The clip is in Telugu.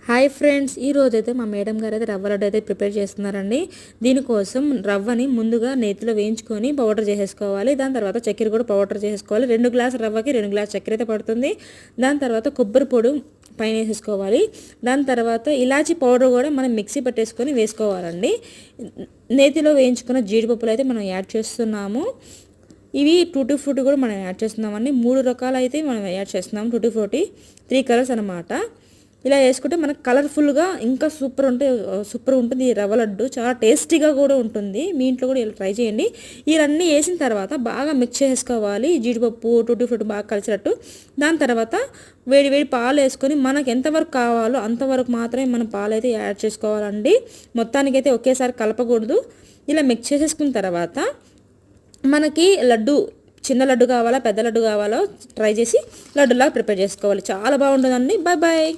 హాయ్ ఫ్రెండ్స్, ఈ రోజైతే మా మేడం గారు అయితే రవ్వ లడ్డు అయితే ప్రిపేర్ చేస్తున్నారండి. దీనికోసం రవ్వని ముందుగా నేతిలో వేయించుకొని పౌడర్ చేసేసుకోవాలి. దాని తర్వాత చక్కెర కూడా పౌడర్ చేసేసుకోవాలి. 2 గ్లాసుల రవ్వకి 2 గ్లాసు చక్కెర అయితే పడుతుంది. దాని తర్వాత కొబ్బరి పొడి పైన వేసేసుకోవాలి. దాని తర్వాత ఇలాచీ పౌడర్ కూడా మనం మిక్సీ పట్టేసుకొని వేసుకోవాలండి. నేతిలో వేయించుకున్న జీడిపప్పులు అయితే మనం యాడ్ చేస్తున్నాము. ఇవి టూటీ ఫ్రూటీ కూడా మనం యాడ్ చేస్తున్నామండి. 3 రకాలు అయితే మనం యాడ్ చేస్తున్నాము. టూటీ ఫ్రూటీ 3 కలర్స్ అనమాట. ఇలా వేసుకుంటే మనకు కలర్ఫుల్గా ఇంకా సూపర్ ఉంటుంది. ఈ రవ్వ లడ్డు చాలా టేస్టీగా కూడా ఉంటుంది. మీ ఇంట్లో కూడా ఇలా ట్రై చేయండి. ఇవన్నీ వేసిన తర్వాత బాగా మిక్స్ చేసుకోవాలి. జీడిపప్పు టూటీ ఫ్రూటీ బాగా కలిసినట్టు. దాని తర్వాత వేడి వేడి పాలు వేసుకొని మనకు ఎంతవరకు కావాలో అంతవరకు మాత్రమే మనం పాలు అయితే యాడ్ చేసుకోవాలండి. మొత్తానికైతే ఒకేసారి కలపకూడదు. ఇలా మిక్స్ చేసేసుకున్న తర్వాత మనకి లడ్డు చిన్న లడ్డు కావాలా పెద్ద లడ్డు కావాలో ట్రై చేసి లడ్డులాగా ప్రిపేర్ చేసుకోవాలి. చాలా బాగుంటుందండి. Bye bye.